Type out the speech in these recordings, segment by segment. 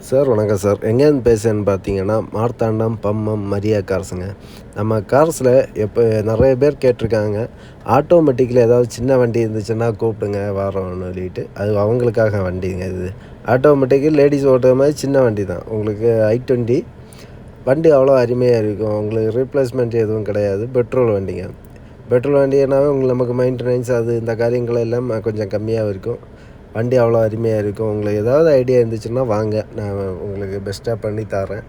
Sir வணக்கம் sir. எங்கேருந்து பேசுகிறேன்னு பார்த்தீங்கன்னா, மார்த்தாண்டம், பம்மம், மரியா கார்ஸுங்க. நம்ம கார்ஸில் எப்போ நிறைய பேர் கேட்டிருக்காங்க, ஆட்டோமேட்டிக்கில் ஏதாவது சின்ன வண்டி இருந்துச்சுன்னா கூப்பிடுங்க வரோன்னு சொல்லிட்டு. அது அவங்களுக்காக வண்டிங்க இது. ஆட்டோமேட்டிக்கு லேடீஸ் ஓட்டுற மாதிரி சின்ன வண்டி தான். உங்களுக்கு i20 வண்டி அவ்வளோ அருமையாக இருக்கும். உங்களுக்கு ரீப்ளேஸ்மெண்ட் எதுவும் கிடையாது. பெட்ரோல் வண்டிங்க. பெட்ரோல் வண்டினாவே நமக்கு மெயின்டெனன்ஸ் அது இந்த காரியங்கள் எல்லாம் கொஞ்சம் கம்மியாக இருக்கும். வண்டி அவ்வளோ அருமையாக இருக்கும். உங்களுக்கு ஏதாவது ஐடியா இருந்துச்சுன்னா வாங்க, நான் உங்களுக்கு பெஸ்ட்டாக பண்ணி தரேன்.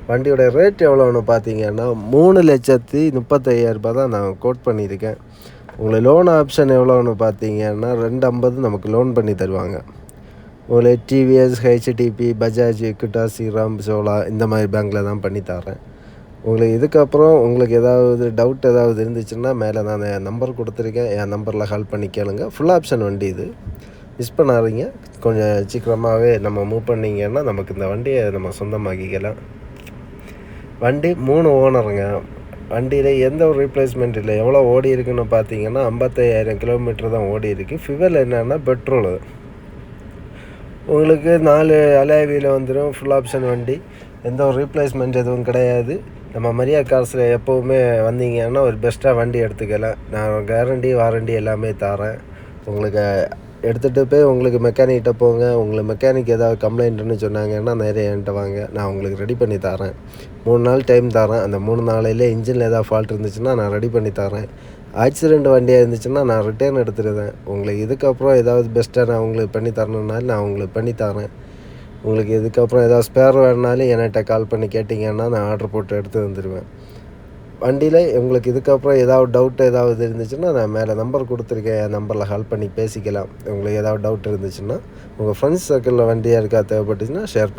வண்டியோட ரேட் எவ்வளோன்னு பார்த்தீங்கன்னா 3,35,000 தான் நான் கோட் பண்ணியிருக்கேன். உங்களுக்கு லோன் ஆப்ஷன் எவ்வளோன்னு பார்த்தீங்கன்னா 250 நமக்கு லோன் பண்ணி தருவாங்க. உங்களுக்கு டிவிஎஸ், ஹெச்டிபி, பஜாஜ், எக்விட்டாஸ், ஸ்ரீராம், சோலா இந்த மாதிரி பேங்க்கில் தான் பண்ணி தரேன். உங்களுக்கு இதுக்கப்புறம் உங்களுக்கு ஏதாவது டவுட் ஏதாவது இருந்துச்சுன்னா மேலே நான் என் நம்பர் கொடுத்துருக்கேன். என் நம்பரில் கால் பண்ணி கேளுங்க. ஃபுல் ஆப்ஷன் வண்டி இது. மிஸ் பண்ணாதீங்க. கொஞ்சம் சீக்கிரமாகவே நம்ம மூவ் பண்ணிங்கன்னா நமக்கு இந்த வண்டியை நம்ம சொந்தமாக்கிக்கலாம். வண்டி 3 ஓனருங்க. வண்டியில் எந்த ஒரு ரீப்ளேஸ்மெண்ட் இல்லை. எவ்வளோ ஓடி இருக்குன்னு பார்த்தீங்கன்னா 55,000 கிலோமீட்டர் தான் ஓடி இருக்குது. ஃபியூவல் என்னென்னா பெட்ரோலு. உங்களுக்கு 4 அலாய் வீல் வந்துடும். ஃபுல் ஆப்ஷன் வண்டி. எந்த ஒரு ரீப்ளேஸ்மெண்ட் எதுவும் கிடையாது. நம்ம மரியா கார்ஸில் எப்போவுமே வந்தீங்கன்னா ஒரு பெஸ்ட்டாக வண்டி எடுத்துக்கலாம். நான் கேரண்டி வாரண்டி எல்லாமே தரேன். உங்களுக்கு எடுத்துகிட்டு போய் உங்களுக்கு மெக்கானிக்கிட்ட போங்க. உங்களுக்கு மெக்கானிக் ஏதாவது கம்ப்ளைண்ட்டுன்னு சொன்னாங்கன்னா நேராக என்கிட்ட வாங்க. நான் உங்களுக்கு ரெடி பண்ணி தரேன். 3 நாள் டைம் தரேன். அந்த 3 நாளையிலே இன்ஜினில் ஏதாவது ஃபால்ட் இருந்துச்சுன்னா நான் ரெடி பண்ணி தரேன். ஆக்சிடெண்ட் வண்டியாக இருந்துச்சுன்னா நான் ரிட்டர்ன் எடுத்துடுவேன். உங்களுக்கு இதுக்கப்புறம் ஏதாவது பெஸ்ட்டாக நான் உங்களுக்கு பண்ணி தரணுன்னாலும் நான் உங்களுக்கு பண்ணி தரேன். உங்களுக்கு இதுக்கப்புறம் ஏதாவது ஸ்பேர் வேணுனாலும் என்கிட்ட கால் பண்ணி கேட்டிங்கன்னா நான் ஆர்டர் போட்டு எடுத்து வந்துடுவேன். வண்டியில் உங்களுக்கு இதுக்கப்புறம் ஏதாவது டவுட் ஏதாவது இருந்துச்சுன்னா நான் மேலே நம்பர் கொடுத்துருக்கேன். என் நம்பரில் கால் பண்ணி பேசிக்கலாம். உங்களுக்கு ஏதாவது டவுட் இருந்துச்சுன்னா உங்கள் ஃப்ரெண்ட்ஸ் சர்க்கிளில் வண்டியாக இருக்கா தேவைப்பட்டுச்சுன்னா ஷேர்